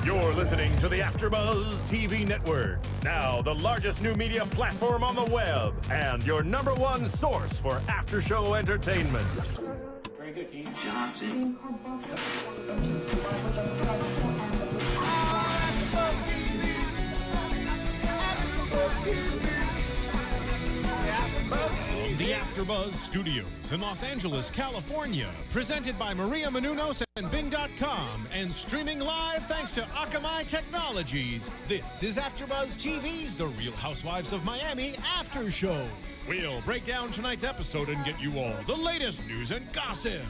You're listening to the AfterBuzz TV Network, now the largest new media platform on the web, and your #1 source for after-show entertainment. Very good, Keith Johnson. The AfterBuzz Studios in Los Angeles, California, presented by Maria Menounos and Bing.com, and streaming live thanks to Akamai Technologies. This is AfterBuzz TV's The Real Housewives of Miami After Show. We'll break down tonight's episode and get you all the latest news and gossip.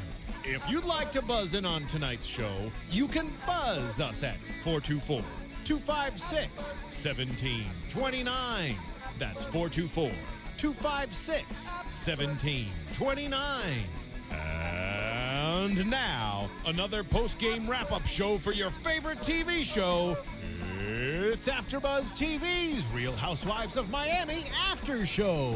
If you'd like to buzz in on tonight's show, you can buzz us at 424-256-1729. That's 424-256-1729. And now, another post-game wrap-up show for your favorite TV show. It's AfterBuzz TV's Real Housewives of Miami After Show.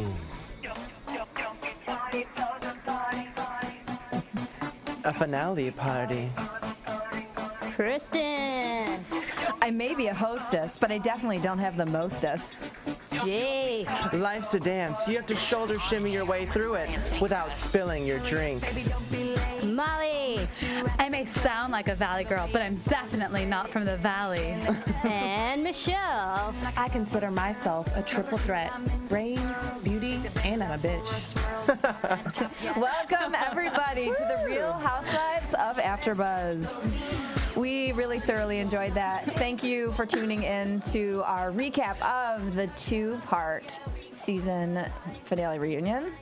A finale party. Kristen. I may be a hostess, but I definitely don't have the mostess. Jake. Life's a dance. You have to shoulder shimmy your way through it without spilling your drink. Molly. I may sound like a Valley girl, but I'm definitely not from the Valley. And Michelle. I consider myself a triple threat. Brains, beauty, and I'm a bitch. Welcome, everybody, to the Real Housewives of AfterBuzz. We really thoroughly enjoyed that. Thank you for tuning in to our recap of the two-part season finale reunion.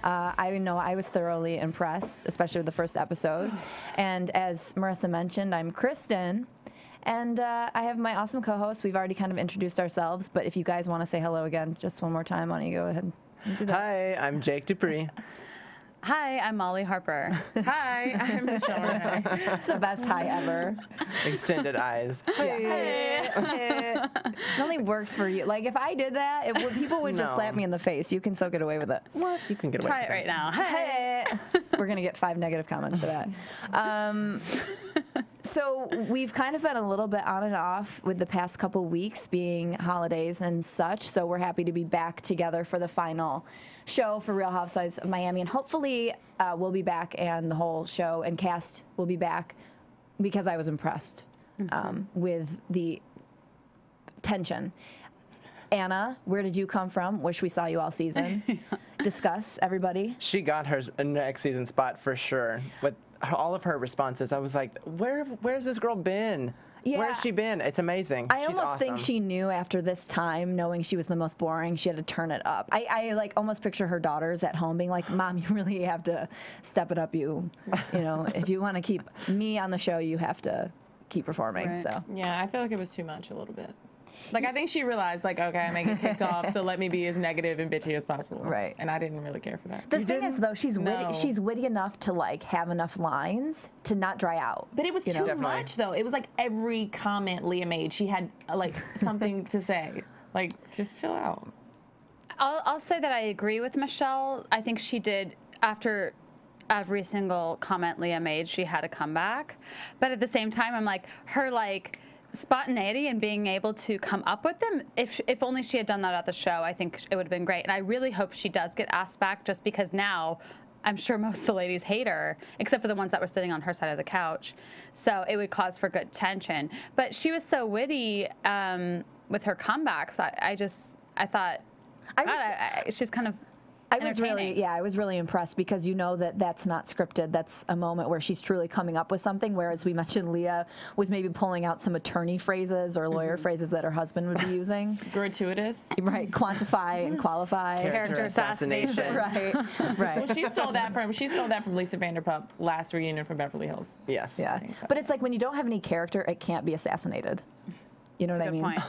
I know I was thoroughly impressed, especially with the first episode. And as Marissa mentioned, I'm Kristen. And I have my awesome co-host. We've already kind of introduced ourselves, but if you guys want to say hello again just one more time, why don't you go ahead and do that? Hi, I'm Jake DuPree. Hi, I'm Molly Harper. Hi, I'm Michelle Renee. It's the best hi ever. Extended eyes. Hey. It only works for you. Like, if I did that, people would just No. slap me in the face. You can still get away with it. What? You can get away Try with it right that. now. Hey. We're going to get 5 negative comments for that. So we've kind of been a little bit on and off with the past couple weeks being holidays and such. So we're happy to be back together for the final show for Real Housewives of Miami. And hopefully we'll be back and the whole show and cast will be back because I was impressed with the tension. Anna, where did you come from? Wish we saw you all season. Discuss, everybody. She got her next season spot for sure. With all of her responses, I was like, where's this girl been? Yeah. Where's she been? It's amazing. I She's almost awesome. think she knew after this time, knowing she was the most boring, she had to turn it up. I like almost picture her daughters at home being like, Mom, you really have to step it up. You know, if you want to keep me on the show, you have to keep performing. Right. So Yeah, I feel like it was too much a little bit. Like, I think she realized, like, okay, I may get kicked off, so let me be as negative and bitchy as possible. Right. And I didn't really care for that. the thing is, though, she's No. witty enough to like have enough lines to not dry out. But it was too Definitely. much, though. It was like every comment Leah made, she had, like, something to say. Like, just chill out. I'll say that I agree with Michelle. I think she did, after every single comment Leah made, she had a comeback. But at the same time, I'm like, her, like, spontaneity and being able to come up with them, if only she had done that at the show, I think it would have been great. And I really hope she does get asked back, just because now I'm sure most of the ladies hate her, except for the ones that were sitting on her side of the couch. So it would cause for good tension. But she was so witty with her comebacks. I thought, she's kind of I was entertaining. really impressed because you know that that's not scripted. That's a moment where she's truly coming up with something, whereas we mentioned Leah was maybe pulling out some attorney phrases or lawyer phrases that her husband would be using. Gratuitous. Right, quantify and qualify. Character assassination. Right, right. Well, she stole that from Lisa Vanderpump last reunion from Beverly Hills. Yes. Yeah, think so. but it's like when you don't have any character, it can't be assassinated. You know That's what I a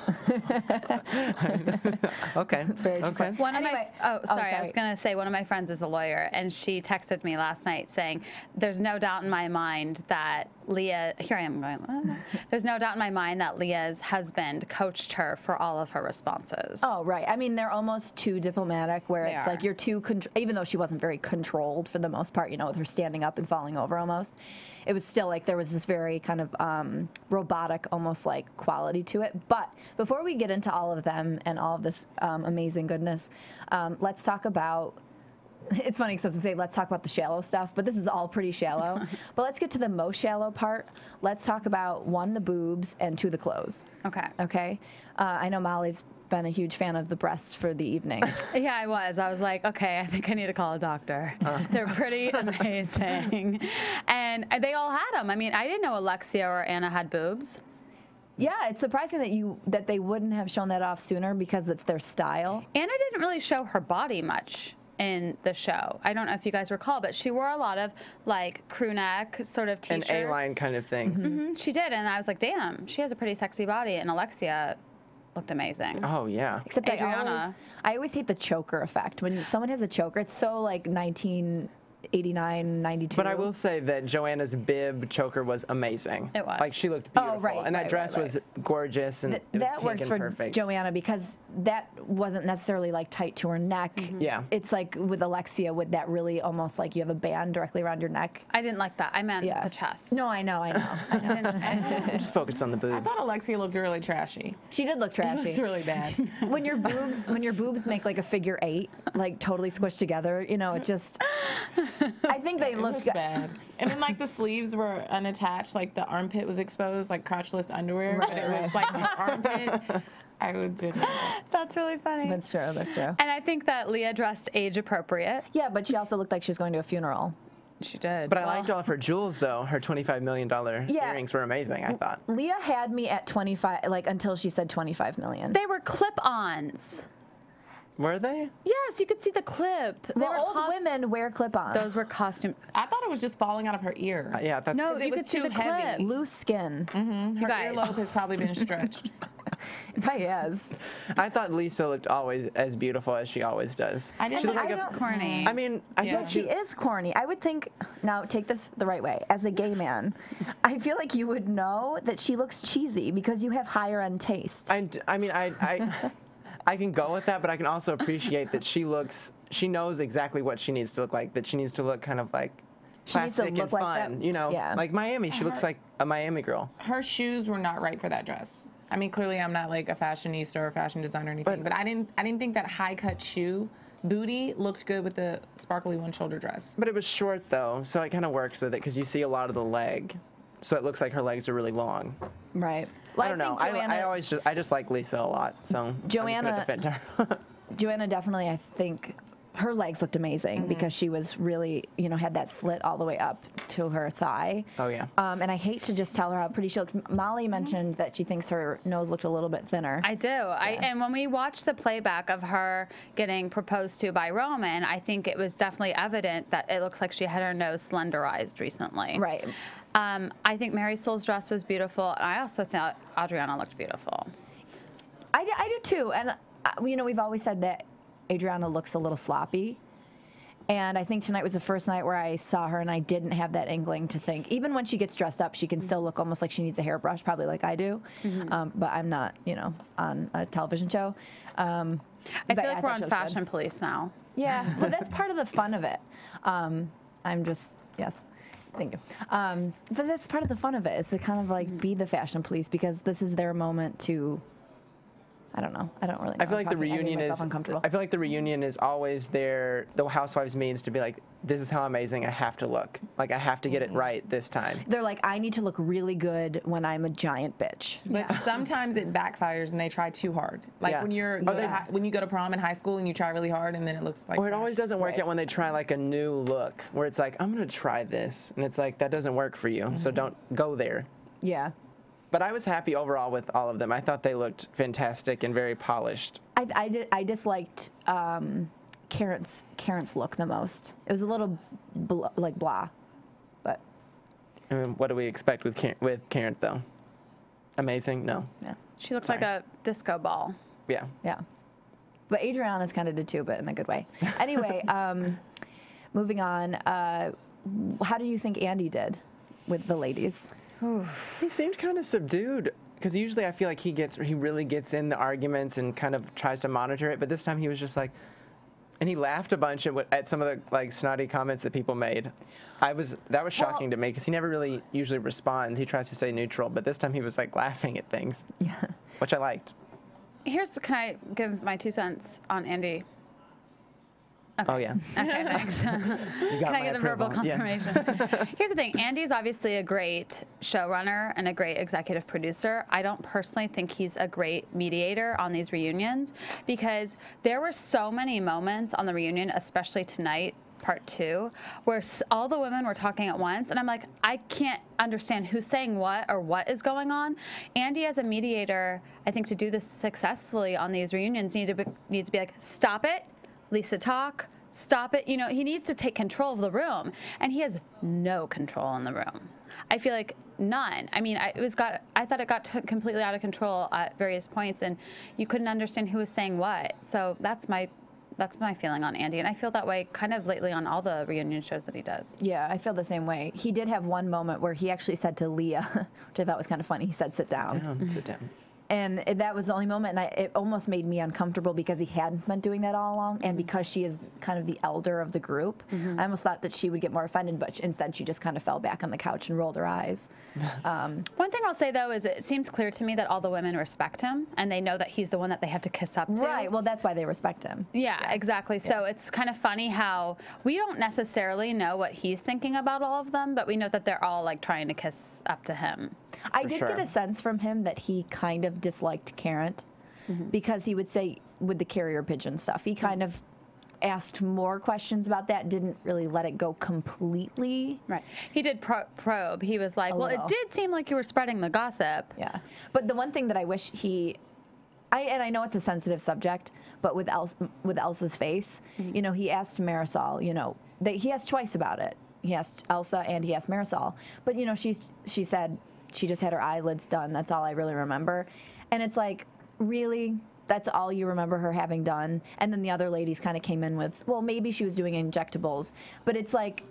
good mean? point. Okay. Very good Okay. point. One of Anyway, I was sorry. going to say one of my friends is a lawyer, and she texted me last night saying, "There's no doubt in my mind that Leah, here I am going, there's no doubt in my mind that Leah's husband coached her for all of her responses. Oh, right. I mean, they're almost too diplomatic where it's like you're too, even though she wasn't very controlled for the most part, you know, with her standing up and falling over almost, it was still like there was this very kind of robotic, almost like quality to it. But before we get into all of them and all of this amazing goodness, let's talk about, it's funny because I was going to say, let's talk about the shallow stuff, but this is all pretty shallow. But let's get to the most shallow part. Let's talk about 1, the boobs, and 2, the clothes. Okay. Okay? I know Molly's been a huge fan of the breasts for the evening. Yeah, I was. I was like, okay, I think I need to call a doctor. They're pretty amazing. And they all had them. I mean, I didn't know Alexia or Anna had boobs. Yeah, it's surprising that they wouldn't have shown that off sooner because it's their style. Anna didn't really show her body much in the show. I don't know if you guys recall, but she wore a lot of like crew neck sort of t-shirts. And A-line kind of things. Mm-hmm, she did, and I was like, damn, she has a pretty sexy body, and Alexia looked amazing. Oh, yeah. Except Adriana. I always hate the choker effect. When someone has a choker, it's so like 1989, 92. But I will say that Joanna's bib choker was amazing. It was. Like, she looked beautiful. Oh, right, and that right, dress right, was gorgeous. And it was that pink works and for perfect. Joanna because that wasn't necessarily like tight to her neck. Mm-hmm. Yeah. It's like with Alexia with that really almost like you have a band directly around your neck. I didn't like that. I meant the chest. No, I know. Just focus on the boobs. I thought Alexia looked really trashy. She did look It trashy. was really bad. when your boobs make like a figure 8, like totally squished together, you know, it's just. I think they It looked was bad. And then like the sleeves were unattached, like the armpit was exposed, like crotchless underwear, but it was like the armpit. I did not. That's really funny. That's true. That's true. And I think that Leah dressed age appropriate. Yeah, but she also looked like she was going to a funeral. She did. But I liked all of her jewels, though. Her $25 million earrings were amazing, I thought. Leah had me at 25, like until she said 25 million. They were clip-ons. Were they? Yes, you could see the clip. They Well, were old women wear clip-ons. Those were costume. I thought it was just falling out of her ear. Yeah, that's No, it you was could see too the heavy. clip. Loose skin. Her guys. earlobe has probably been stretched. It probably is. I thought Lisa looked always as beautiful as she always does. I didn't She looked think like I a- corny. I mean, I Yeah. thought She is corny. I would think, now take this the right way, as a gay man, I feel like you would know that she looks cheesy because you have higher end taste. I mean, I can go with that, but I can also appreciate that she knows exactly what she needs to look like, that she needs to look kind of like She needs to classic look and like fun, that. you know, Yeah. like Miami. She looks like a Miami girl. Her shoes were not right for that dress. I mean, clearly I'm not like a fashionista or a fashion designer or anything, but I didn't think that high cut shoe booty looked good with the sparkly one shoulder dress. But it was short though, so it kind of works with it because you see a lot of the leg, so it looks like her legs are really long. Right. I don't know. I just like Lisa a lot, so Joanna- I'm just gonna defend her. Joanna definitely, I think, her legs looked amazing because she was really, you know, had that slit all the way up to her thigh. Oh, yeah. And I hate to just tell her how pretty she looked. Molly mentioned that she thinks her nose looked a little bit thinner. I do. And when we watched the playback of her getting proposed to by Roman, I think it was definitely evident that it looks like she had her nose slenderized recently. Right. I think Marisol's dress was beautiful, and I also thought Adriana looked beautiful. I do too. And, you know, we've always said that Adriana looks a little sloppy. And I think tonight was the first night where I saw her and I didn't have that inkling to think, even when she gets dressed up, she can still look almost like she needs a hairbrush, probably like I do. But I'm not, you know, on a television show. I feel like we're on Fashion Police now. Yeah, but that's part of the fun of it. Yes. Thank you. But that's part of the fun of it, is to kind of like be the fashion police because this is their moment to, I don't know. I don't really know. I feel like the reunion is. Uncomfortable. I feel like the reunion is always there. The Housewives means to be like, this is how amazing I have to look. Like I have to get it right this time. They're like, I need to look really good when I'm a giant bitch. But sometimes it backfires and they try too hard. Like Yeah. when you go to prom in high school and you try really hard and then it looks like. Or it trash. always doesn't work out when they try like a new look, where it's like, I'm gonna try this, and it's like that doesn't work for you, so don't go there. Yeah. But I was happy overall with all of them. I thought they looked fantastic and very polished. I disliked Karen's look the most. It was a little blah, but. I mean, what do we expect with Karen though? Amazing? No. Yeah. She looked like a disco ball. Yeah. Yeah. But Adriana's kind of did too, but in a good way. Anyway, moving on. How do you think Andy did? with the ladies. He seemed kind of subdued. Because usually I feel like he really gets in the arguments and kind of tries to monitor it. But this time he was just like, and he laughed a bunch at some of the like snotty comments that people made. That was shocking to me because he never really usually responds. He tries to stay neutral, but this time he was like laughing at things, which I liked. Can I give my 2 cents on Andy? Okay. Oh, yeah. Okay, thanks. Can I get a verbal confirmation? Yes. Here's the thing. Andy's obviously a great showrunner and a great executive producer. I don't personally think he's a great mediator on these reunions because there were so many moments on the reunion, especially tonight, part 2, where all the women were talking at once, and I'm like, I can't understand who's saying what or what is going on. Andy, as a mediator, I think to do this successfully on these reunions, needs to be like, stop it. Lisa, talk. Stop it. You know, he needs to take control of the room, and he has no control in the room. I feel like none. I mean, I thought it got completely out of control at various points, and you couldn't understand who was saying what. So that's my feeling on Andy, and I feel that way kind of lately on all the reunion shows that he does. Yeah, I feel the same way. He did have one moment where he actually said to Leah, which I thought was kind of funny. He said, "Sit down." Sit down. And that was the only moment, and it almost made me uncomfortable because he hadn't been doing that all along, and because she is kind of the elder of the group, I almost thought that she would get more offended, but instead she just kind of fell back on the couch and rolled her eyes. One thing I'll say, though, is it seems clear to me that all the women respect him, and they know that he's the one that they have to kiss up to. Right, well, that's why they respect him. Yeah, exactly. So it's kind of funny how we don't necessarily know what he's thinking about all of them, but we know that they're all, like, trying to kiss up to him. I did get a sense from him that he kind of disliked Karen because he would say with the carrier pigeon stuff, he kind of asked more questions about that, didn't really let it go completely. Right. He did probe. He was like, well, it did seem like you were spreading the gossip. Yeah. But the one thing that I wish and I know it's a sensitive subject, but with Elsa's face, you know, he asked Marisol, you know, he asked twice about it. He asked Elsa and he asked Marisol. But, you know, she said she just had her eyelids done. That's all I really remember. And it's like, really? That's all you remember her having done? And then the other ladies kind of came in with, well, maybe she was doing injectables. But it's like,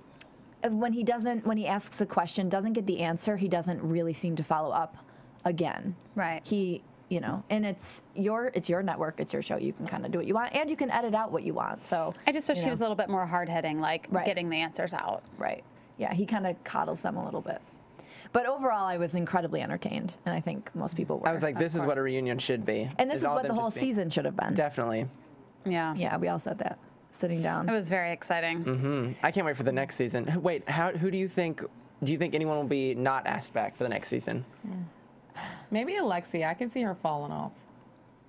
when he asks a question, doesn't get the answer, he doesn't really seem to follow up again. Right. You know, and it's your network, it's your show. You can kind of do what you want, and you can edit out what you want. So I just wish he was a little bit more hard-hitting, like getting the answers out. Right. Yeah, he kind of coddles them a little bit. But overall, I was incredibly entertained, and I think most people were. I was like, this is what a reunion should be. And this is what the whole season should have been. Definitely. Yeah. Yeah, we all said that, sitting down. It was very exciting. I can't wait for the next season. Wait, who do you think anyone will be not asked back for the next season? Maybe Alexia. I can see her falling off.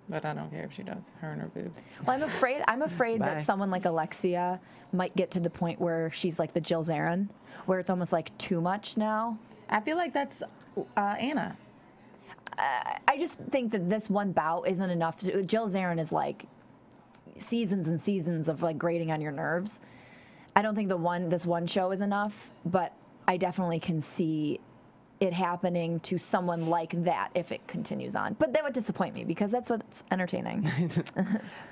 But I don't care if she does. Her and her boobs. Well, I'm afraid that someone like Alexia might get to the point where she's like the Jill Zarin, where it's almost like too much now. I feel like that's Anna. I just think that this one bout isn't enough. Jill Zarin is like seasons and seasons of like grating on your nerves. I don't think this one show is enough, but I definitely can see it happening to someone like that if it continues on. But that would disappoint me because that's what's entertaining.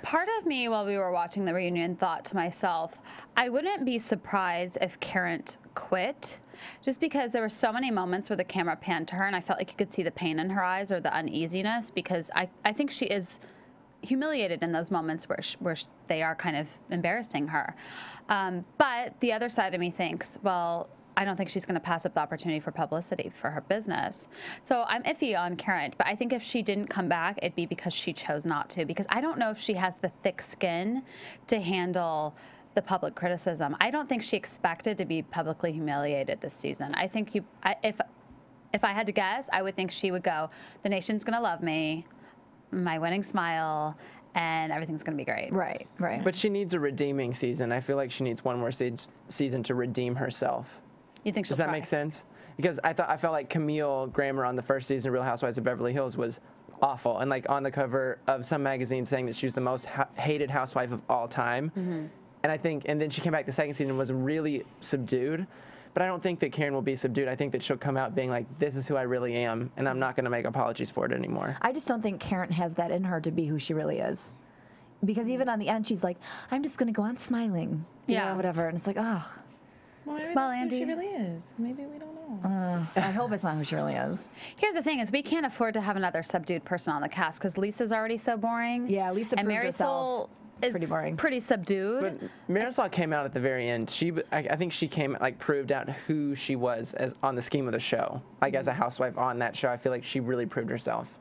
Part of me, while we were watching the reunion, thought to myself, I wouldn't be surprised if Karen quit, just because there were so many moments where the camera panned to her and I felt like you could see the pain in her eyes or the uneasiness, because I think she is humiliated in those moments where they are kind of embarrassing her. But the other side of me thinks, well, I don't think she's going to pass up the opportunity for publicity for her business. So I'm iffy on Karen, but I think if she didn't come back, it'd be because she chose not to, because I don't know if she has the thick skin to handle the public criticism. I don't think she expected to be publicly humiliated this season. I think if I had to guess, I would think she would go, the nation's going to love me, my winning smile, and everything's going to be great. Right. But she needs a redeeming season. I feel like she needs one more season to redeem herself. You think she'll Does that make sense? Because I felt like Camille Grammer on the first season of Real Housewives of Beverly Hills was awful, and like on the cover of some magazine saying that she was the most hated housewife of all time. And then she came back the second season and was really subdued. But I don't think that Karen will be subdued. I think that she'll come out being like, this is who I really am, and I'm not going to make apologies for it anymore. I just don't think Karen has that in her to be who she really is. Because even on the end, she's like, I'm just going to go on smiling. You know, whatever. And it's like, oh. Well, maybe Well, that's Andy. who she really is. Maybe we don't know. I hope it's not who she really is. Here's the thing: is we can't afford to have another subdued person on the cast because Lisa's already so boring. Yeah, Lisa and proved Marisol herself is pretty boring. pretty subdued. But Marisol came out at the very end. I think she came proved out who she was as on the scheme of the show. Like as a housewife on that show, I feel like she really proved herself,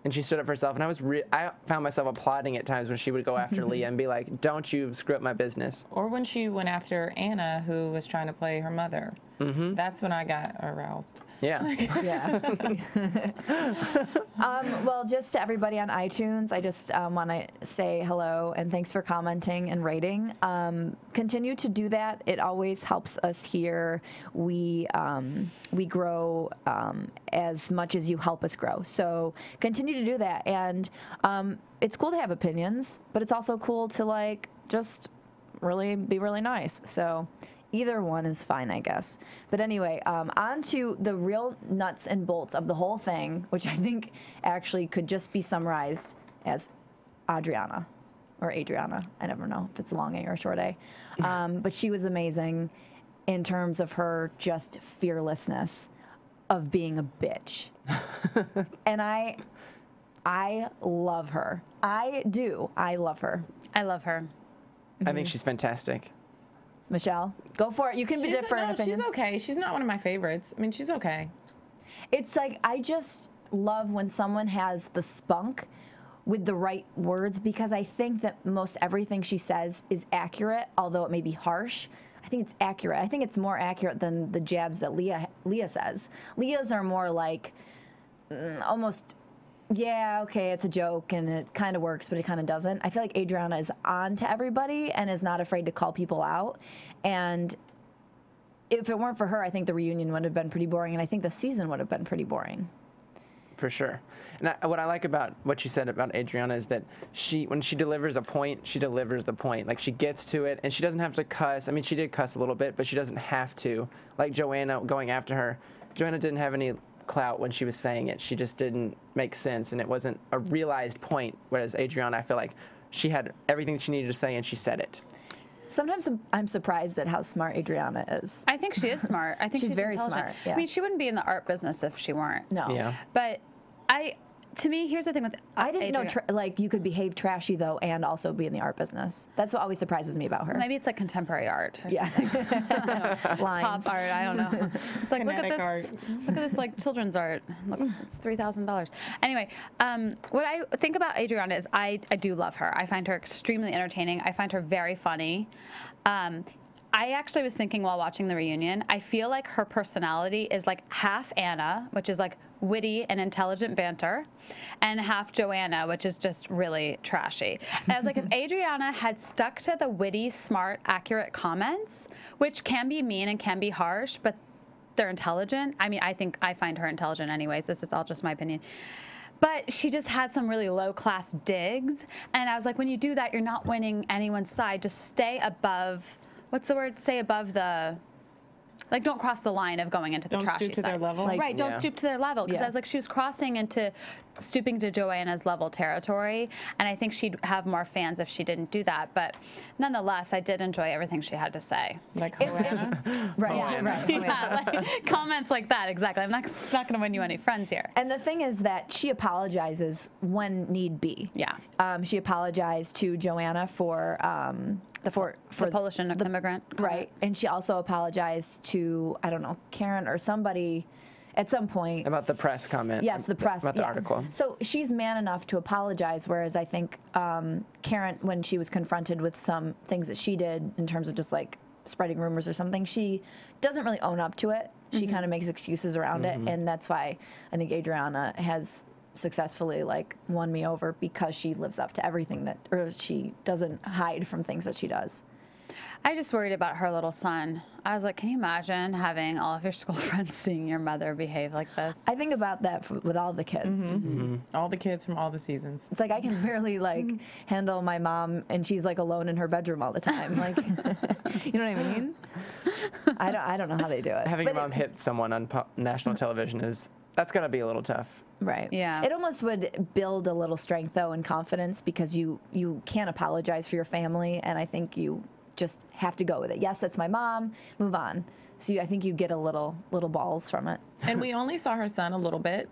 and she stood up for herself. And I found myself applauding at times when she would go after Leah and be like, "Don't you screw up my business." Or when she went after Anna, who was trying to play her mother. That's when I got aroused. Yeah. Yeah. Well, just to everybody on iTunes, I just want to say hello and thanks for commenting and rating. Continue to do that. It always helps us here. We grow as much as you help us grow. So continue to do that. And it's cool to have opinions, but it's also cool to just really be really nice. So either one is fine, I guess. But anyway, on to the real nuts and bolts of the whole thing, which I think actually could just be summarized as Adriana or Adriana. I never know if it's a long A or a short A. But she was amazing in terms of her just fearlessness of being a bitch. And I love her. I do. I love her. I love her. I think she's fantastic. Michelle, go for it. You can be different. She's okay. She's not one of my favorites. I mean, she's okay. It's like I just love when someone has the spunk with the right words, because I think that most everything she says is accurate, although it may be harsh. I think it's accurate. I think it's more accurate than the jabs that Leah says. Leah's are more like almost, yeah, okay, it's a joke and it kind of works, but it kind of doesn't. I feel like Adriana is on to everybody and is not afraid to call people out. And if it weren't for her, I think the reunion would have been pretty boring, and I think the season would have been pretty boring. For sure. And what I like about what you said about Adriana is that when she delivers a point, she delivers the point. Like, she gets to it, and she doesn't have to cuss. I mean, she did cuss a little bit, but she doesn't have to. Like Joanna going after her. Joanna didn't have any clout when she was saying it. She just didn't make sense, and it wasn't a realized point, whereas Adriana, I feel like she had everything she needed to say, and she said it. Sometimes I'm surprised at how smart Adriana is. I think she is smart. I think she's very intelligent. smart. Yeah. I mean, she wouldn't be in the art business if she weren't. No. Yeah. But to me, here's the thing with I didn't know Adriana. you could behave trashy though and also be in the art business. That's what always surprises me about her. Maybe it's like contemporary art. Or Yeah. Pop art. I don't know. It's like look at Kinetic this. art. Look at this like children's art. It's $3,000. Anyway, what I think about Adriana is I do love her. I find her extremely entertaining. I find her very funny. I actually was thinking while watching the reunion, I feel like her personality is like half Anna, which is like witty and intelligent banter, and half Joanna, which is just really trashy. And I was like, if Adriana had stuck to the witty, smart, accurate comments, which can be mean and can be harsh, but they're intelligent. I mean, I find her intelligent anyways. This is all just my opinion. But she just had some really low-class digs. And I was like, when you do that, you're not winning anyone's side. Just stay above, what's the word? Stay above the, like, don't cross the line of going into the Don't trashy stoop to their side. level? Right, don't Yeah. stoop to their level. Because Yeah. I was like, she was crossing into stooping to Joanna's level territory. And I think she'd have more fans if she didn't do that. But nonetheless, I did enjoy everything she had to say. Like Joanna. Right. Yeah. Right. Yeah, like, comments like that, exactly. I'm not going to win you any friends here. And the thing is that she apologizes when need be. Yeah. She apologized to Joanna for The Polish immigrant. right, and she also apologized to, I don't know, Karen or somebody at some point. About the press comment. Yes, the press. About the yeah. article. So she's man enough to apologize, whereas I think Karen, when she was confronted with some things that she did in terms of just like spreading rumors or something, she doesn't really own up to it. She kind of makes excuses around it, and that's why I think Adriana has successfully like won me over, because she lives up to everything that, or she doesn't hide from things that she does. I just worried about her little son. I was like, can you imagine having all of your school friends seeing your mother behave like this? I think about that with all the kids. All the kids from all the seasons. It's like I can barely like handle my mom, and she's like alone in her bedroom all the time. Like, you know what I mean? I don't know how they do it. Having But your mom hit someone on national television that's got to be a little tough. Right. Yeah. It almost would build a little strength though and confidence, because you can't apologize for your family, and I think you just have to go with it. Yes, that's my mom. Move on. So I think you get a little balls from it. And we only saw her son a little bit.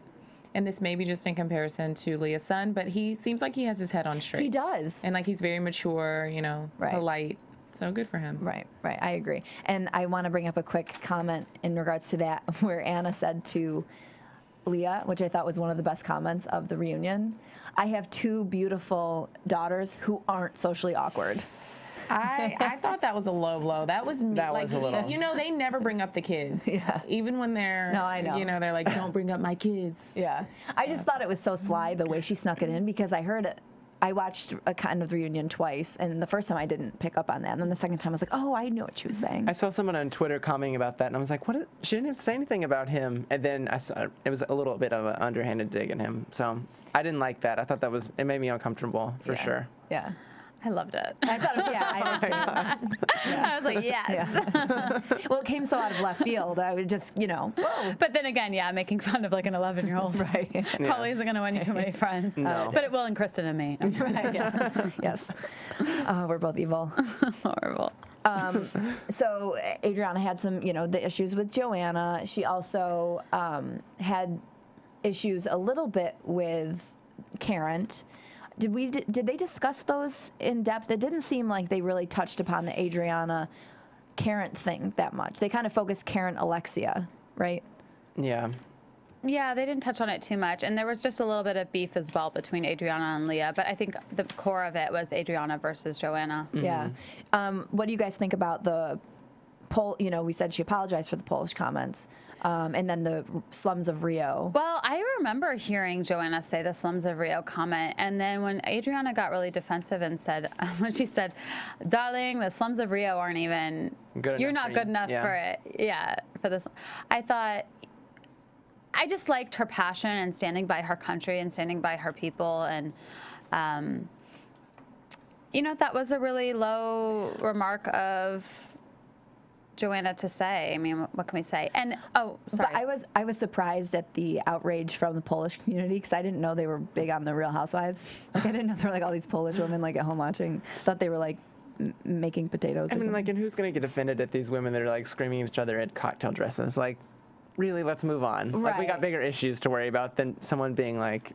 And this may be just in comparison to Leah's son, but he seems like he has his head on straight. He does. And like he's very mature, you know, Right. polite. So good for him. Right. I agree. And I want to bring up a quick comment in regards to that, where Anna said to Leah, which I thought was one of the best comments of the reunion, I have 2 beautiful daughters who aren't socially awkward. I thought that was a low blow. That was me. That like, was a little. You know, they never bring up the kids. Yeah. Even when they're, No, I know. you know, they're like, don't bring up my kids. Yeah. I just thought it was so sly the way she snuck it in, because I watched a kind of reunion twice, and the first time I didn't pick up on that, and then the second time I was like, oh, I knew what she was saying. I saw someone on Twitter commenting about that, and I was like, what? She didn't even say anything about him. And then I saw it was a little bit of an underhanded dig at him. So I didn't like that. I thought it made me uncomfortable for sure. Yeah. I loved it. I thought, I did too. I was like, yes. Well, it came so out of left field. I was just, whoa. But then again, making fun of like an 11-year-old Right. probably isn't going to win you too many friends. No. But it will in Kristen and me. Right, yeah. Yes. We're both evil. Horrible. So Adriana had some, the issues with Joanna. She also had issues a little bit with Karen. Did they discuss those in depth? It didn't seem like they really touched upon the Adriana Karen thing that much. They kind of focused Karen Alexia, right? Yeah. Yeah, they didn't touch on it too much. And there was just a little bit of beef as well between Adriana and Leah. But I think the core of it was Adriana versus Joanna. Mm-hmm. Yeah. What do you guys think about the we said she apologized for the Polish comments, and then the slums of Rio. Well, I remember hearing Joanna say the slums of Rio comment, and then when Adriana got really defensive and said, when she said, darling, the slums of Rio aren't even, you're not good enough for it. Yeah, for this. I thought, I just liked her passion and standing by her country and standing by her people, and that was a really low remark of Joanna to say. I mean, what can we say? And sorry. But I was surprised at the outrage from the Polish community, because I didn't know they were big on the Real Housewives. Like, I didn't know there were like all these Polish women like at home watching. Thought they were like making potatoes. I mean, something. like, and who's gonna get offended at these women that are like screaming at each other at cocktail dresses? Like, really, let's move on. Right. Like, we got bigger issues to worry about than someone being like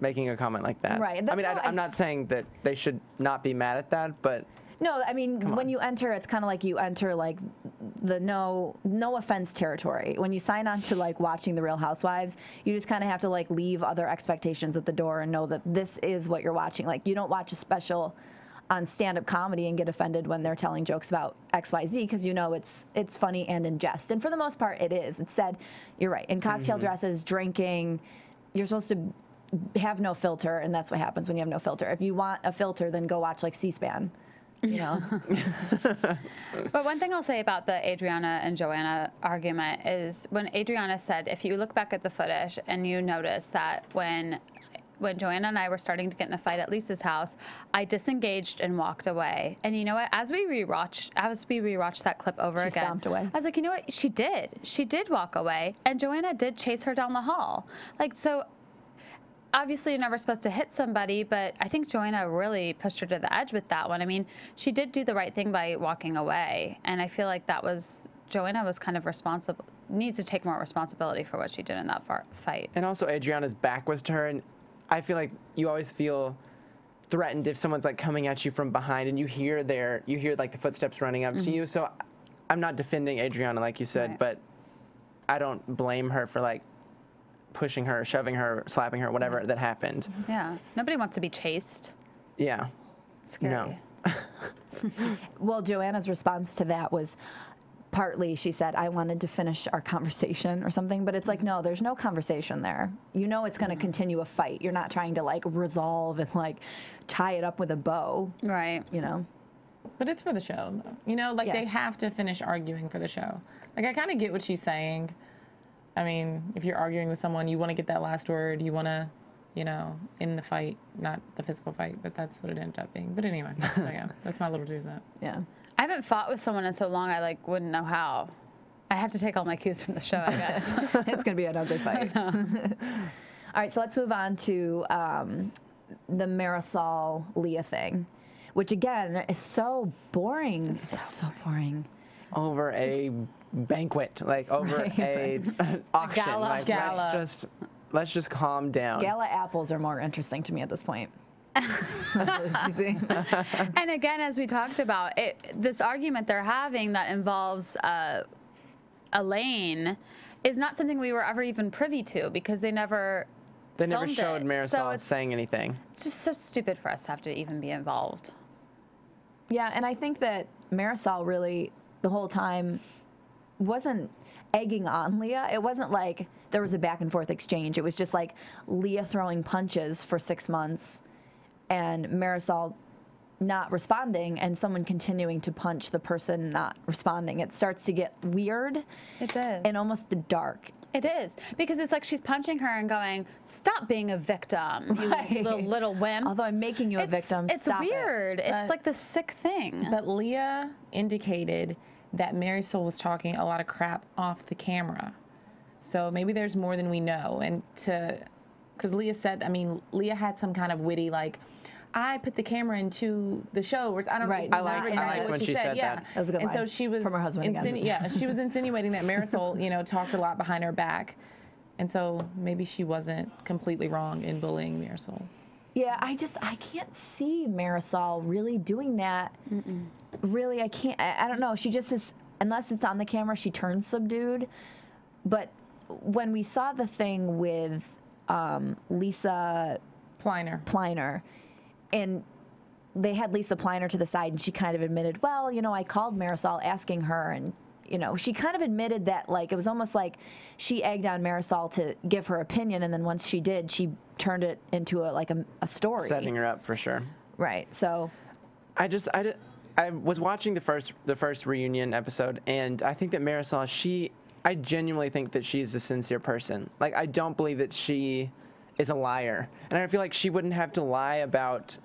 making a comment like that. Right. I mean, I'm not saying that they should not be mad at that, but. No, I mean, when you enter, it's kind of like you enter like the no offense territory. When you sign on to like watching the Real Housewives, you just kind of have to like leave other expectations at the door and know that this is what you're watching. Like, you don't watch a special on stand-up comedy and get offended when they're telling jokes about XYZ, because it's funny and in jest. And for the most part, it is. It's said, you're right, in cocktail dresses, drinking, you're supposed to have no filter, and that's what happens when you have no filter. If you want a filter, then go watch like C-SPAN. But one thing I'll say about the Adriana and Joanna argument is when Adriana said, if you look back at the footage and you notice that when Joanna and I were starting to get in a fight at Lisa's house, I disengaged and walked away. And you know what? As we rewatched that clip over again, she stomped away. I was like, you know what? She did walk away, and Joanna did chase her down the hall. Like, so. Obviously, you're never supposed to hit somebody, but I think Joanna really pushed her to the edge with that one. I mean, she did do the right thing by walking away, and I feel like Joanna was kind of responsible, needs to take more responsibility for what she did in that fight. And also, Adriana's back was to her, and I feel like you always feel threatened if someone's like coming at you from behind, and you hear like the footsteps running up to you. So I'm not defending Adriana, like you said, but I don't blame her for like pushing her, shoving her, slapping her, whatever that happened. Yeah. Nobody wants to be chased. Yeah. It's scary. No. Well, Joanna's response to that was partly, she said, I wanted to finish our conversation or something, but it's like, no, there's no conversation there. You know it's going to continue a fight. You're not trying to like resolve and like tie it up with a bow. Right. But it's for the show, though. They have to finish arguing for the show. Like, I kind of get what she's saying. I mean, if you're arguing with someone, you want to get that last word. You want to, in the fight, not the physical fight, but that's what it ended up being. But anyway, so yeah, that's my little 2 cents. Yeah. I haven't fought with someone in so long, I wouldn't know how. I have to take all my cues from the show, I guess. It's going to be an ugly fight. All right, so let's move on to the Marisol Leah thing. which again is so boring. It's so boring. Over a banquet, like over an auction. Gala. Like, let's just calm down. Gala apples are more interesting to me at this point. That's really cheesy. And again, as we talked about, this argument they're having that involves Elaine is not something we were ever even privy to because they never showed Marisol saying anything. It's just so stupid for us to have to even be involved. Yeah, and I think that Marisol really, the whole time, wasn't egging on Leah. It wasn't like there was a back and forth exchange. It was just like Leah throwing punches for 6 months and Marisol not responding and someone continuing to punch the person not responding. It starts to get weird. It does. And almost dark. It is. Because it's like she's punching her and going, stop being a victim, you little wimp. Although I'm making you a victim, it's stop weird. it. It's like the sick thing. But Leah indicated that Marisol was talking a lot of crap off the camera. So maybe there's more than we know. And because Leah said, I mean, Leah had some kind of witty, like, I put the camera into the show. Or I don't Right. know. I like what when she said that. That was a good and line. so she was from her husband again. Yeah, she was insinuating that Marisol, talked a lot behind her back. And so maybe she wasn't completely wrong in bullying Marisol. Yeah, I can't see Marisol really doing that. Really, I can't. I don't know. She just is, unless it's on the camera, she turns subdued. But when we saw the thing with Lisa Pliner, and they had Lisa Pliner to the side, and she kind of admitted, well, I called Marisol asking her, and she kind of admitted that, like, it was almost like she egged on Marisol to give her opinion, and then once she did, she turned it into a story. Setting her up for sure. Right. So I was watching the first reunion episode, and I think that Marisol, I genuinely think that she's a sincere person. Like, I don't believe that she is a liar. And I feel like she wouldn't have to lie about,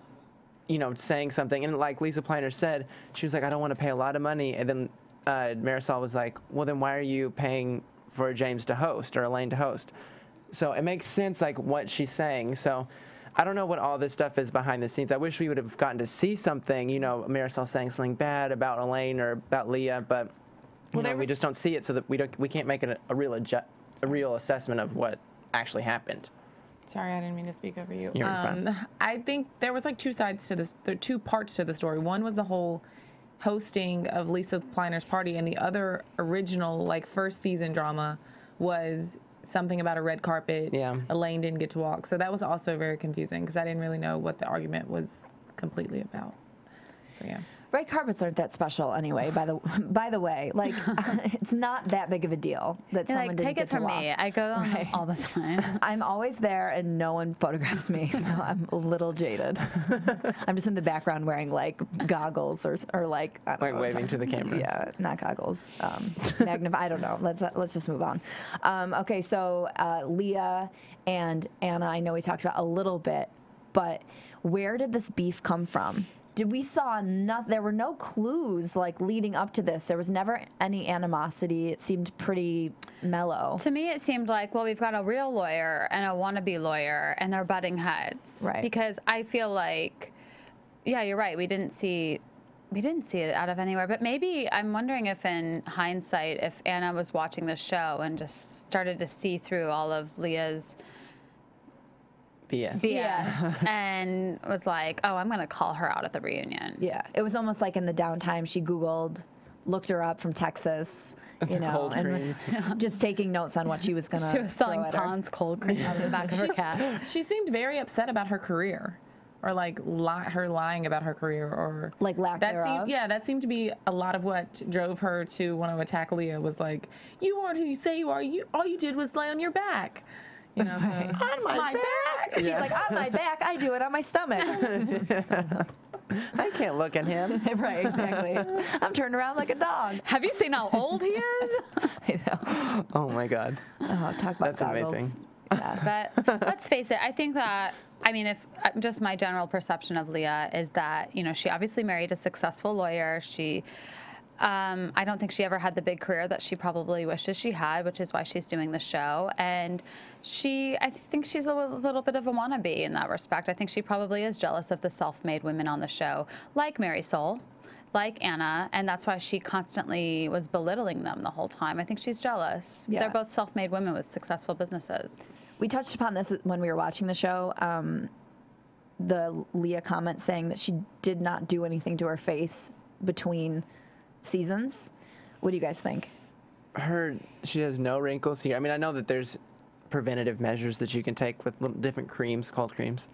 saying something. And like Lisa Pliner said, she was like, I don't want to pay a lot of money. And then Marisol was like, well, then why are you paying for James to host or Elaine to host? So it makes sense, like, what she's saying. So I don't know what all this stuff is behind the scenes. I wish we would have gotten to see something, Marisol saying something bad about Elaine or about Leah, but we just don't see it, so that we can't make it a real assessment of what actually happened. Sorry, I didn't mean to speak over you. You're fine. I think there was like two sides to this. There are two parts to the story. One was the whole hosting of Lisa Pliner's party, and the other original, like, first season drama was something about a red carpet. Yeah. Elaine didn't get to walk. So that was also very confusing because I didn't really know what the argument was completely about. So yeah. red carpets aren't that special anyway. By the way, like, it's not that big of a deal that someone didn't get to walk. Take it from me. I go on all the time. I'm always there, and no one photographs me, so I'm a little jaded. I'm just in the background wearing like goggles or like I don't know, waving to the cameras. Yeah, not goggles. Magnify. I don't know. Let's just move on. Okay, so Leah and Anna, I know we talked about a little bit, but where did this beef come from? We saw nothing. There were no clues like leading up to this. There was never any animosity. It seemed pretty mellow. To me, it seemed like, well, we've got a real lawyer and a wannabe lawyer, and they're butting heads. Right. Because I feel like, yeah, you're right. We didn't see it out of anywhere. But maybe I'm wondering if, in hindsight, if Anna was watching the show and just started to see through all of Leah's BS and was like, oh, I'm going to call her out at the reunion. Yeah, it was almost like in the downtime she Googled, looked her up from Texas, cold and creams. was just taking notes on what she was going to. She was selling Pond's cold cream on the back of her cat. She seemed very upset about her career, or like her lying about her career, or like lack thereof. That seemed to be a lot of what drove her to want to attack Leah. Was like, you aren't who you say you are. All you did was lay on your back. So, on my back. She's like, on my back. I do it on my stomach. I can't look at him. Right, exactly. I'm turned around like a dog. Have you seen how old he is? I know. Oh my God. Oh, talk about That's goggles. amazing. Yeah. But let's face it, I think that, if just my general perception of Leah is that, she obviously married a successful lawyer. She I don't think she ever had the big career that she probably wishes she had, which is why she's doing the show. And I think she's a little bit of a wannabe in that respect. I think she probably is jealous of the self-made women on the show, like Marisol, like Anna, and that's why she constantly was belittling them the whole time. I think she's jealous. Yeah. They're both self-made women with successful businesses. We touched upon this when we were watching the show. The Leah comment saying that she did not do anything to her face between seasons. What do you guys think? She has no wrinkles here. I mean, I know that there's preventative measures that you can take with different creams called creams,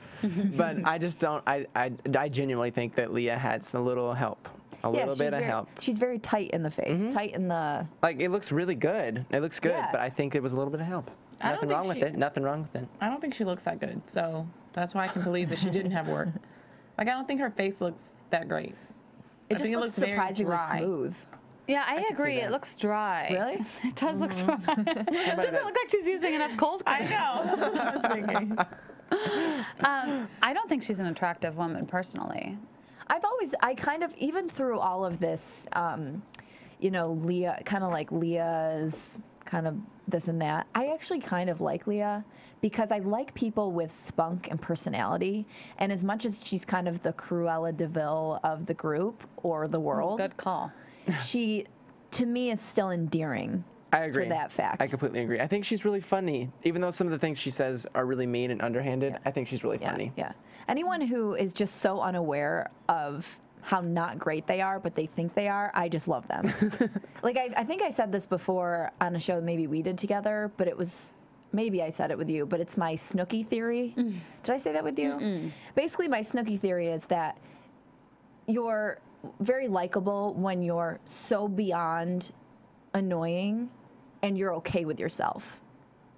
but I just don't. I genuinely think that Leah has a little help. A little bit of help. She's very tight in the face, tight in the... Like, it looks really good. It looks good, Yeah. but I think it was a little bit of help. Nothing wrong with it. Nothing wrong with it. I don't think she looks that good, so that's why I can believe that she didn't have work. Like, I don't think her face looks that great. It just looks surprisingly smooth. Yeah, I agree. It looks dry. Really? It does look dry. It doesn't look like she's using enough cold cream. I know. That's what I was thinking. I don't think she's an attractive woman, personally. I kind of, even through all of this, Leah, kind of like Leah's kind of this and that, I actually kind of like Leah because I like people with spunk and personality. And as much as she's kind of the Cruella de Vil of the group or the world. Good call. She, to me, is still endearing. I agree. For that fact. I completely agree. I think she's really funny. Even though some of the things she says are really mean and underhanded, I think she's really funny. Yeah. Anyone who is just so unaware of how not great they are, but they think they are, I just love them. Like, I think I said this before on a show maybe we did together, but it was, maybe I said it with you, but it's my Snooki theory. Did I say that with you? Basically, my Snooki theory is that you're very likable when you're so beyond annoying and you're okay with yourself.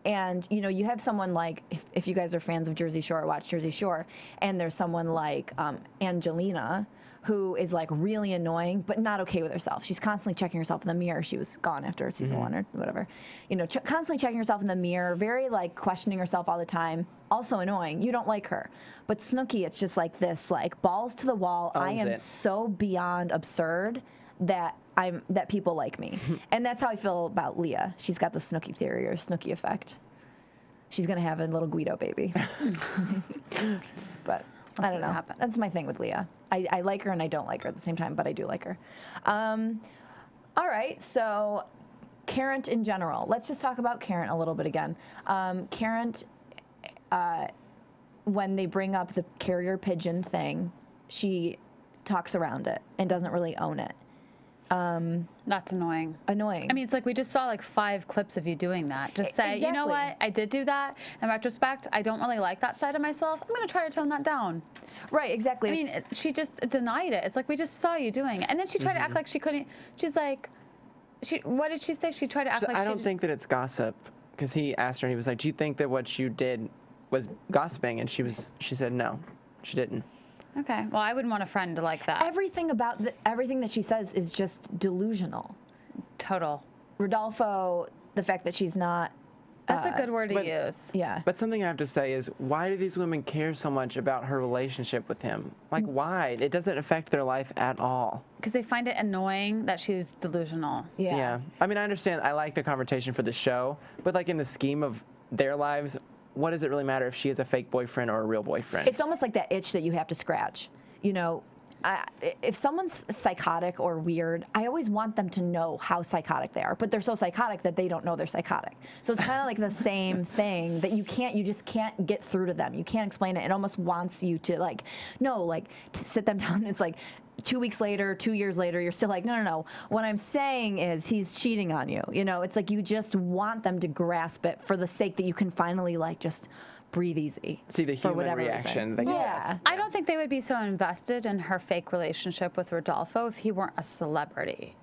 And, you have someone like, if you guys are fans of Jersey Shore, watch Jersey Shore, and there's someone like Angelina, who is like really annoying, but not okay with herself. She's constantly checking herself in the mirror. She was gone after season 1 or whatever. Constantly checking herself in the mirror, very like questioning herself all the time. Also annoying. You don't like her. But Snooki, it's just like this, like balls to the wall. I am so beyond absurd that people like me. And that's how I feel about Leah. She's got the Snooki theory or Snooki effect. She's gonna have a little Guido baby. But I don't know. That's my thing with Leah. I like her and I don't like her at the same time, but I do like her. All right, so Karen in general. Let's just talk about Karen a little bit again. Karen, when they bring up the carrier pigeon thing, she talks around it and doesn't really own it. That's annoying. Annoying. I mean, it's like we just saw like 5 clips of you doing that. Just say, you know what? I did do that. In retrospect, I don't really like that side of myself. I'm going to try to tone that down. Right, exactly. I mean, she just denied it. It's like we just saw you doing it. And then she tried to act like she couldn't. She's like, what did she say? She tried to act like I don't think that it's gossip. Because he asked her and he was like, do you think that what you did was gossiping? And she said no, she didn't. Okay. Well, I wouldn't want a friend like that. Everything about everything that she says is just delusional. Total. Rodolfo, the fact that she's not. That's a good word to use. Yeah. But something I have to say is, why do these women care so much about her relationship with him? Like, why? It doesn't affect their life at all. Because they find it annoying that she's delusional. Yeah. I mean, I understand. I like the confrontation for the show, but like in the scheme of their lives, what does it really matter if she is a fake boyfriend or a real boyfriend? It's almost like that itch that you have to scratch. If someone's psychotic or weird, I always want them to know how psychotic they are, but they're so psychotic that they don't know they're psychotic. So it's kind of like the same thing that you just can't get through to them. You can't explain it. It almost wants you to to sit them down. It's like 2 weeks later, 2 years later, you're still like, no. What I'm saying is he's cheating on you. It's like you just want them to grasp it for the sake that you can finally just breathe easy. See the human reaction. Yeah. I don't think they would be so invested in her fake relationship with Rodolfo if he weren't a celebrity.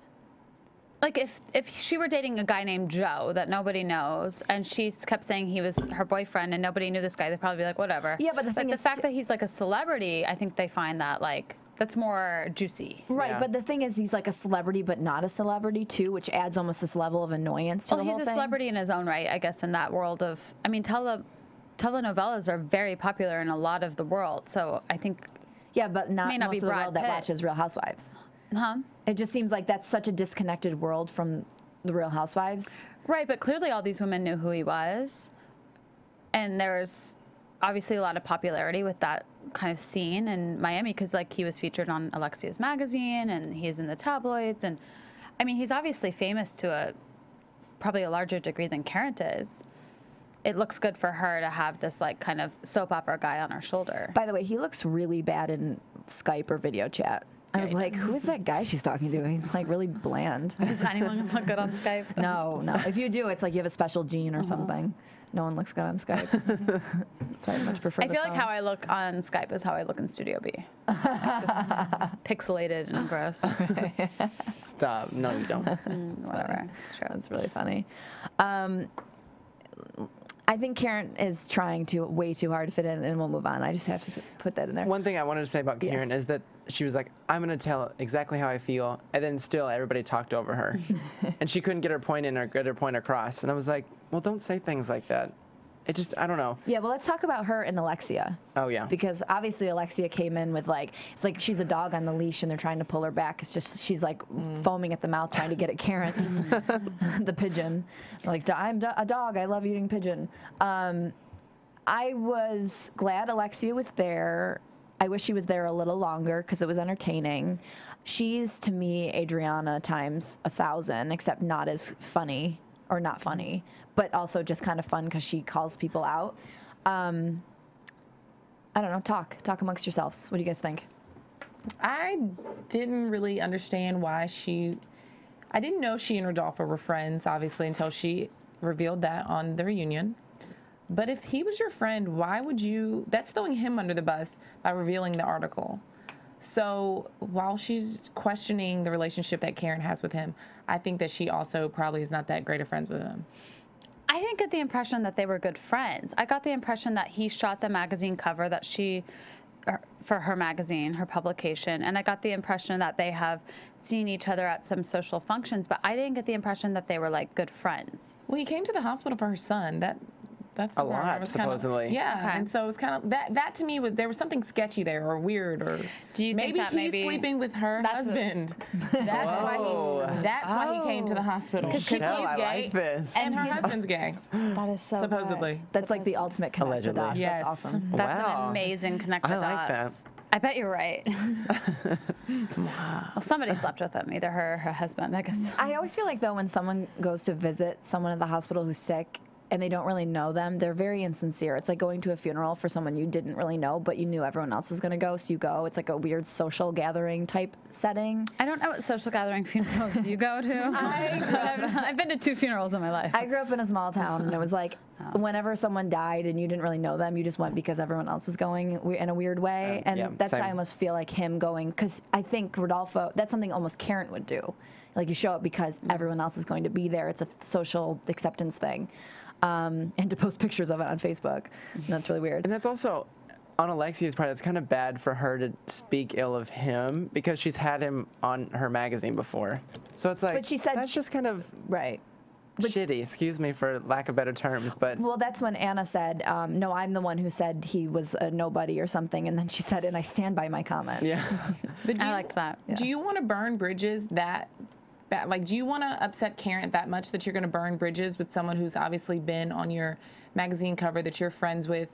Like if she were dating a guy named Joe that nobody knows, and she kept saying he was her boyfriend and nobody knew this guy, they'd probably be like, whatever. Yeah, but the fact that he's like a celebrity, I think they find that that's more juicy. Right, but the thing is, he's like a celebrity, but not a celebrity too, which adds almost this level of annoyance to the whole thing. Well, he's a celebrity in his own right, I guess, in that world of. I mean, telenovelas are very popular in a lot of the world, so I think. Yeah, but not may not most be of the Brad world that Pitt. watches Real Housewives. It just seems like that's such a disconnected world from the Real Housewives. Right, but clearly all these women knew who he was. And there's obviously a lot of popularity with that kind of scene in Miami because, like, he was featured on Alexia's magazine and he's in the tabloids. And, I mean, he's obviously famous to probably a larger degree than Karen is. It looks good for her to have this, like, kind of soap opera guy on her shoulder. By the way, he looks really bad in Skype or video chat. I was like, who is that guy she's talking to? He's like really bland. Does anyone look good on Skype? No. If you do, it's like you have a special gene or something. No one looks good on Skype. So I much prefer I feel like how I look on Skype is how I look in Studio B. Just pixelated and gross. Stop. No, you don't. Whatever. It's true. That's really funny. I think Karen is trying way too hard to fit in, and we'll move on. I just have to put that in there. One thing I wanted to say about Karen is that she was like, I'm going to tell exactly how I feel, and then still everybody talked over her. And she couldn't get her point in or get her point across. And I was like, well, don't say things like that. It just, I don't know. Yeah, well, let's talk about her and Alexia. Oh, yeah. Because obviously Alexia came in with like, it's like she's a dog on the leash and they're trying to pull her back. It's just, she's like foaming at the mouth trying to get at Karen, the pigeon. Like, I'm a dog, I love eating pigeon. I was glad Alexia was there. I wish she was there a little longer because it was entertaining. She's, to me, Adriana times 1,000, except not as funny, or not funny, but also just kind of fun because she calls people out. I don't know, talk amongst yourselves. What do you guys think? I didn't really understand why I didn't know she and Rodolfo were friends, obviously, until she revealed that on the reunion. But if he was your friend, why would you? That's throwing him under the bus by revealing the article. So while she's questioning the relationship that Karen has with him, I think that she also probably is not that great of friends with him. I didn't get the impression that they were good friends. I got the impression that he shot the magazine cover that for her magazine, her publication, and I got the impression that they have seen each other at some social functions, but I didn't get the impression that they were like good friends. Well, he came to the hospital for her son. That's a lot, supposedly. Yeah, and so it was kind of that to me there was something sketchy there or weird or do you maybe think that he's sleeping with her husband. That's why he came to the hospital because he's gay and her husband's gay. That is so supposedly. Good. That's like the ultimate connect the dots. Yes. That's awesome. That's an amazing connect the dots. I like that. I bet you're right. Well, somebody slept with him, either her or her husband, I guess. I always feel like, though, when someone goes to visit someone at the hospital who's sick and they don't really know them, they're very insincere. It's like going to a funeral for someone you didn't really know, but you knew everyone else was going to go, so you go. It's like a weird social gathering type setting. I don't know what social gathering funerals you go to. I've been to 2 funerals in my life. I grew up in a small town, and it was like whenever someone died and you didn't really know them, you just went because everyone else was going in a weird way. And that's why I almost feel like him going, because I think Rodolfo, that's something almost Karen would do. Like, you show up because everyone else is going to be there. It's a social acceptance thing. And to post pictures of it on Facebook. And that's really weird. And that's also, on Alexia's part, it's kind of bad for her to speak ill of him because she's had him on her magazine before. So it's like, but she said that's just kind of shitty, excuse me for lack of better terms. But well, that's when Anna said, no, I'm the one who said he was a nobody or something. And then she said, and I stand by my comment. Yeah. But I like that. Do you want to burn bridges that like, do you want to upset Karen that much that you're going to burn bridges with someone who's obviously been on your magazine cover that you're friends with?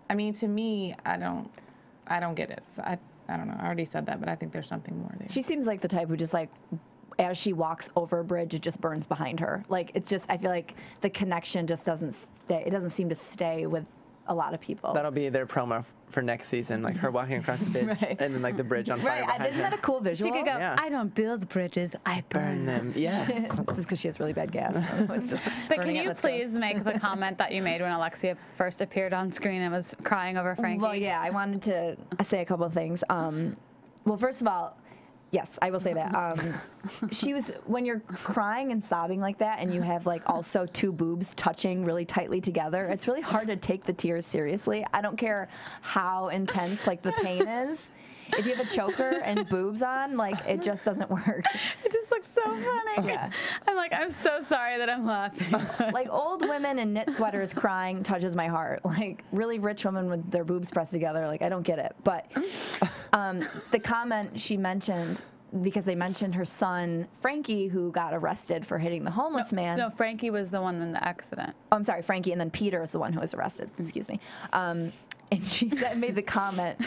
I mean, to me, I don't get it. So I don't know. I already said that, but I think there's something more there. She seems like the type who just like, as she walks over a bridge, it just burns behind her. Like, it's just, I feel like the connection just doesn't stay. It doesn't seem to stay with a lot of people. That'll be their promo for next season, like her walking across the bridge and then like the bridge on fire behind Isn't that a cool visual? She could go, I don't build bridges, I burn them. Yeah. It's just because she has really bad gas. But can you please make the comment that you made when Alexia first appeared on screen and was crying over Frankie? Well, yeah, I wanted to say a couple of things. Well, first of all, yes, I will say that. She was, when you're crying and sobbing like that and you have like also 2 boobs touching really tightly together, it's really hard to take the tears seriously. I don't care how intense like the pain is. If you have a choker and boobs on, like, it just doesn't work. It just looks so funny. Yeah. I'm like, I'm so sorry that I'm laughing. Like, old women in knit sweaters crying touches my heart. Like, really rich women with their boobs pressed together, like, I don't get it. But the comment she mentioned because they mentioned her son, Frankie, who got arrested for hitting the homeless man. No, Frankie was the one in the accident. Oh, I'm sorry, Frankie, and then Peter is the one who was arrested. Excuse me. And she made the comment,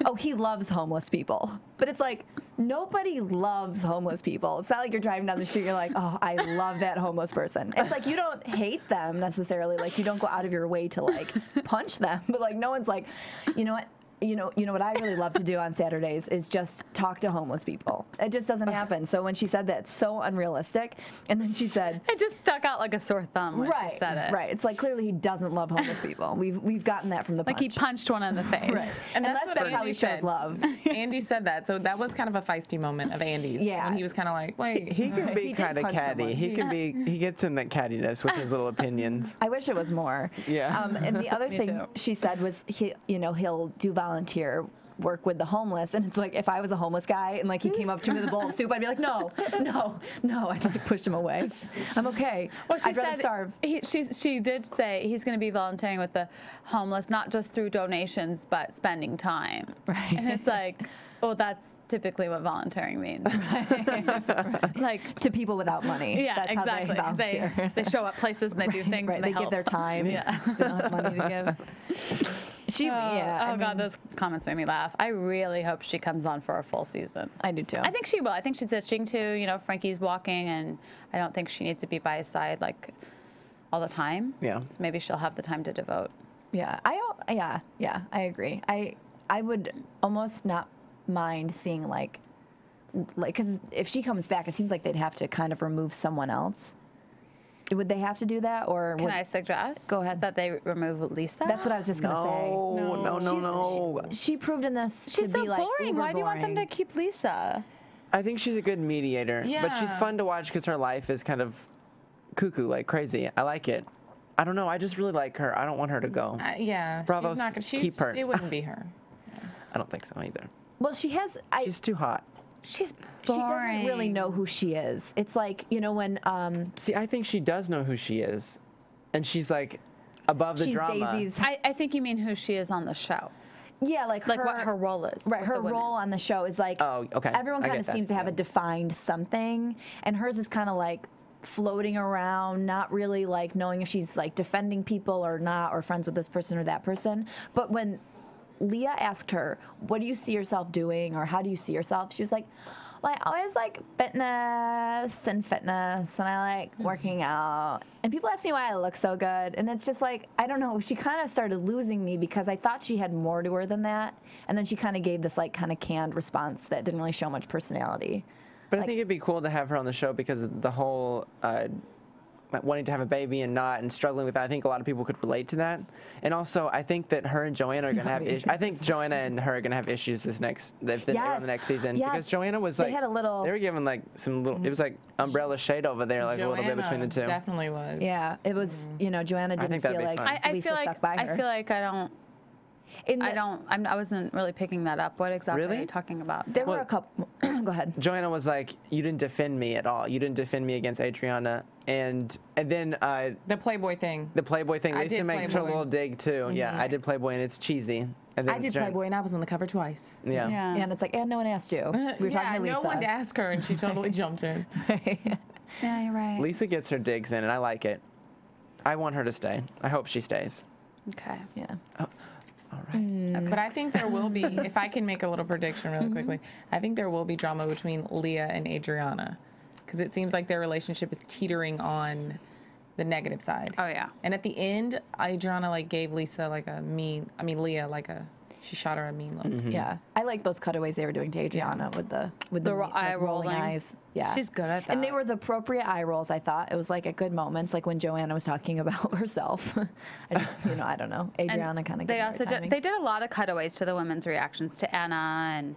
oh, he loves homeless people. But it's like, nobody loves homeless people. It's not like you're driving down the street, you're like, oh, I love that homeless person. It's like, you don't hate them necessarily. Like, you don't go out of your way to, like, punch them. But, like, no one's like, you know what? You know what I really love to do on Saturdays is just talk to homeless people. It just doesn't happen. So when she said that, it's so unrealistic. And then she said, it just stuck out like a sore thumb when she said it. Right. It's like clearly he doesn't love homeless people. We've gotten that from the punch. Like he punched one in the face. Right. And that's how he shows love. Andy said that. So that was kind of a feisty moment of Andy's. Yeah. When he was kind of like, wait. He can be kind of catty. someone. He gets in that cattiness with his little opinions. I wish it was more. Yeah. And the other thing too. she said was he'll do volunteer work with the homeless, and it's like if I was a homeless guy and like he came up to me with a bowl of soup, I'd be like, no, I'd like push him away. I'm okay. Well, I'd rather starve. She did say he's going to be volunteering with the homeless, not just through donations, but spending time. Right. And it's like, well, that's typically what volunteering means. Right. Like to people without money. Yeah, That's exactly. How they volunteer. They show up places and they do things. Right. And They help. give their time. Yeah. They don't have money to give. Oh God, those comments made me laugh. I really hope she comes on for a full season. I do too. I think she will. I think she's itching to. You know, Frankie's walking, and I don't think she needs to be by his side like all the time. Yeah. So maybe she'll have the time to devote. Yeah. I agree. I would almost not mind seeing like because if she comes back, it seems like they'd have to kind of remove someone else. Would they have to do that, or Can I suggest? Go ahead. That they remove Lisa. That's what I was just gonna say. No. She proved in this She's to so be like boring. Why do you want them to uber-boring. keep Lisa? I think she's a good mediator, but she's Yeah. fun to watch because her life is kind of cuckoo, like crazy. I like it. I don't know. I just really like her. I don't want her to go. Yeah. Bravos, she's not gonna, keep her. It wouldn't be her. I don't think so either. Well, she has. She's too hot. She doesn't really know who she is. It's like when See, I think she does know who she is, and she's like above the she's drama. Daisy's. I think you mean who she is on the show. Yeah, like What her role is. Right, with her the women. role on the show is like. Oh, okay. Everyone I kind get of that, seems to have yeah. a defined something, and hers is kind of like floating around, not really like knowing if she's like defending people or not, or friends with this person or that person. But when Leah asked her, "What do you see yourself doing?" or "How do you see yourself?" she was like, "Well, I always like fitness, and I like working out." And people ask me why I look so good, and it's just like, I don't know. She kind of started losing me because I thought she had more to her than that, and then she kind of gave this like kind of canned response that didn't really show much personality. But I think it'd be cool to have her on the show because of the whole wanting to have a baby and not, and struggling with that. I think a lot of people could relate to that. And also, I think that her and Joanna are going to have issues. I think Joanna and her are going to have issues if they're on the next season. Yes. Because Joanna was like, They had a little. they were giving like some little, it was like umbrella shade over there, like a little bit between the two. Definitely was. Yeah, it was. Joanna didn't think that'd feel be like fun. I Lisa feel like stuck by her. I feel like I wasn't really picking that up. What exactly Really? are you talking about? There were a couple. Go ahead. Joanna was like, you didn't defend me at all. You didn't defend me against Adriana. And then The Playboy thing. the Playboy thing, I Lisa did makes her Playboy. little dig too. Yeah, I did Playboy and it's cheesy. And then I did Playboy and I was on the cover twice. Yeah. Yeah. And it's like, and no one asked you. We were talking to Lisa. no one asked her and she totally jumped in. Yeah, you're right. Lisa gets her digs in and I like it. I want her to stay. I hope she stays. Okay. Yeah. All right. But I think there will be, if I can make a little prediction really quickly, I think there will be drama between Leah and Adriana. Because it seems like their relationship is teetering on the negative side. Oh yeah. And at the end, Adriana gave Lisa Leah she shot her a mean look. Mm-hmm. Yeah. I like those cutaways they were doing to Adriana with the eye rolling rolling. eyes. Yeah. She's good at And they that. were the appropriate eye rolls, I thought. It was like at good moments, like when Joanna was talking about herself. I just, I don't know. Adriana kind of. They also did a lot of cutaways to the women's reactions to Anna and.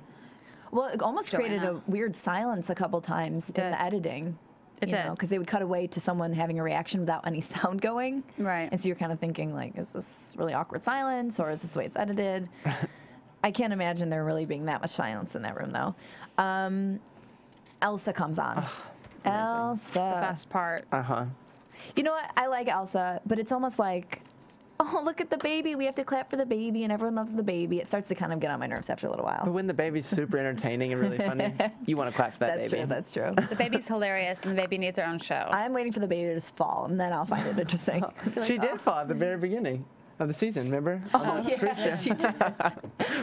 Well, it almost created a Joanna. weird silence a couple times in the editing. It did. Because they would cut away to someone having a reaction without any sound going. Right. And so you're kind of thinking, like, is this really awkward silence or is this the way it's edited? I can't imagine there really being that much silence in that room, though. Elsa comes on. Elsa. The best part. Uh-huh. You know what? I like Elsa, but it's almost like, oh, look at the baby. We have to clap for the baby, and everyone loves the baby. It starts to kind of get on my nerves after a little while. But when the baby's super entertaining and really funny, you want to clap for that baby. That's true. The baby's hilarious, and the baby needs her own show. I'm waiting for the baby to just fall, and then I'll find it interesting. She did fall at the very beginning of the season, remember? Oh, yeah, she did.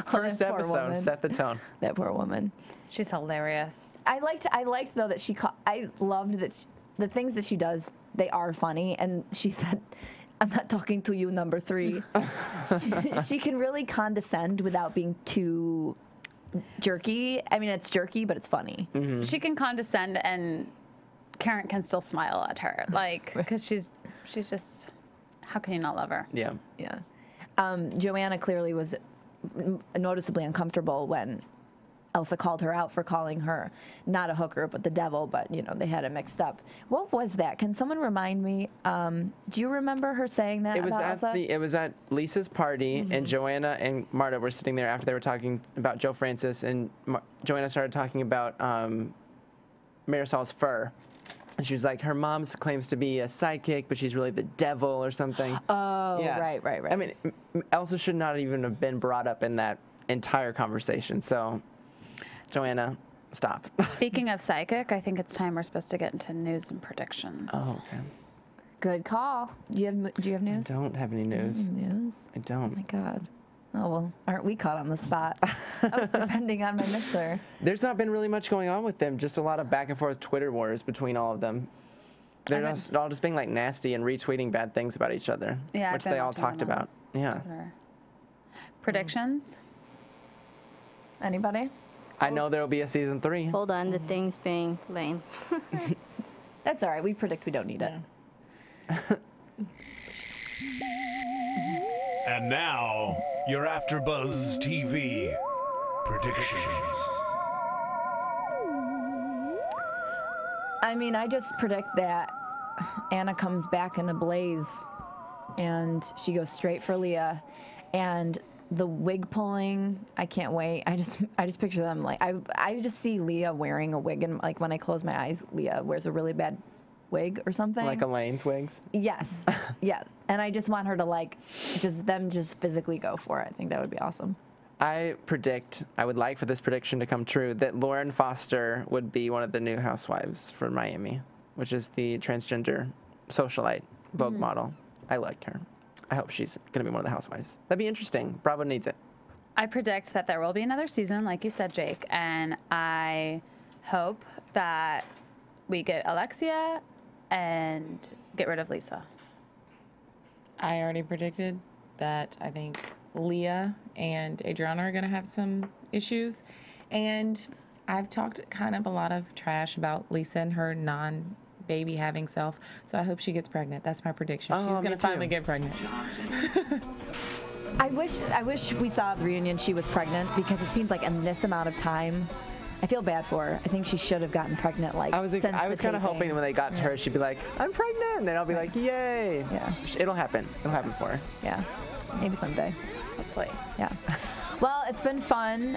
First episode set the tone. That poor woman. She's hilarious. I liked though that I loved that the things that she does, they are funny, and she said, I'm not talking to you, number 3. she can really condescend without being too jerky. I mean, it's jerky, but it's funny. Mm-hmm. She can condescend, and Karen can still smile at her, like, because she's just, how can you not love her? Yeah. Yeah. Joanna clearly was noticeably uncomfortable when Elsa called her out for calling her not a hooker, but the devil, but, you know, they had it mixed up. What was that? Can someone remind me? Do you remember her saying that about Elsa? It was at Lisa's party, and Joanna and Marta were sitting there after they were talking about Joe Francis, and Joanna started talking about Marisol's fur. And she was like, her mom claims to be a psychic, but she's really the devil or something. Oh, yeah. right. I mean, Elsa should not even have been brought up in that entire conversation, so... Joanna, stop. Speaking of psychic, I think it's time we're supposed to get into news and predictions. Oh, okay. Good call. Do you have news? I don't have any news. News? I don't. Oh my God. Oh well, aren't we caught on the spot? I was depending on my mister. There's not been really much going on with them. Just a lot of back and forth Twitter wars between all of them. They're all just being like nasty and retweeting bad things about each other, Yeah, which they all talked about. Yeah. Predictions? Anybody? I know there will be a season 3. Hold on, the thing's being lame. That's all right. We predict we don't need it. And now, your AfterBuzz TV predictions. I mean, I just predict that Anna comes back in a blaze, and she goes straight for Leah, and the wig pulling, I can't wait. I just picture them like I just see Leah wearing a wig, and like when I close my eyes, Leah wears a really bad wig or something. Like Elaine's wigs? Yes. Yeah. And I just want her to like just physically go for it. I think that would be awesome. I would like for this prediction to come true, that Lauren Foster would be one of the new housewives for Miami, which is the transgender socialite Vogue model. I like her. I hope she's going to be one of the housewives. That'd be interesting. Bravo needs it. I predict that there will be another season, like you said, Jake, and I hope that we get Alexia and get rid of Lisa. I already predicted that I think Leah and Adriana are going to have some issues. And I've talked kind of a lot of trash about Lisa and her non-baby having self. So I hope she gets pregnant. That's my prediction. She's going to finally get pregnant. I wish we saw the reunion she was pregnant, because it seems like in this amount of time, I feel bad for her. I think she should have gotten pregnant I was kind of hoping when they got to her, she'd be like, I'm pregnant. And I'll be like, yay. Yeah. It'll happen. It'll happen for her. Yeah. Maybe someday. Hopefully. Yeah. Well, it's been fun.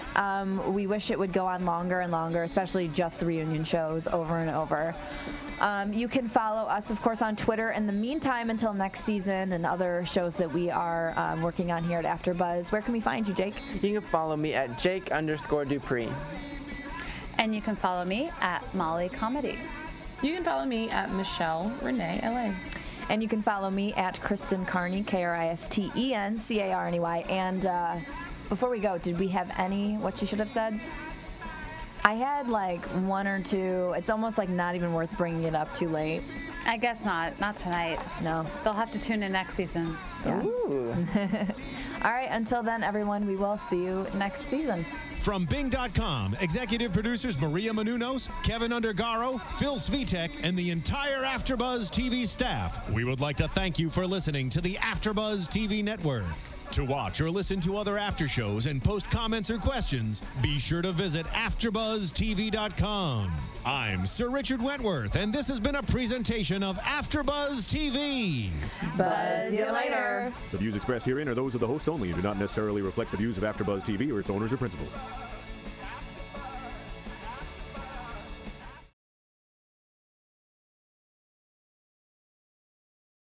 We wish it would go on longer and longer, especially just the reunion shows over and over. You can follow us, of course, on Twitter in the meantime until next season and other shows that we are working on here at AfterBuzz. Where can we find you, Jake? You can follow me at Jake_DuPree. And you can follow me at Molly Comedy. You can follow me at Michelle Renee, LA. And you can follow me at Kristen Carney, KristenCarney. And before we go, did we have any what you should have said? I had like one or two. It's almost like not even worth bringing it up too late. I guess not. Not tonight. No. They'll have to tune in next season. Yeah. Ooh. All right. Until then, everyone, we will see you next season. From Bing.com, executive producers Maria Menounos, Kevin Undergaro, Phil Svitek, and the entire AfterBuzz TV staff, we would like to thank you for listening to the AfterBuzz TV network. To watch or listen to other after shows and post comments or questions, be sure to visit AfterBuzzTV.com. I'm Sir Richard Wentworth, and this has been a presentation of AfterBuzz TV. Buzz you later. The views expressed herein are those of the hosts only and do not necessarily reflect the views of AfterBuzz TV or its owners or principals.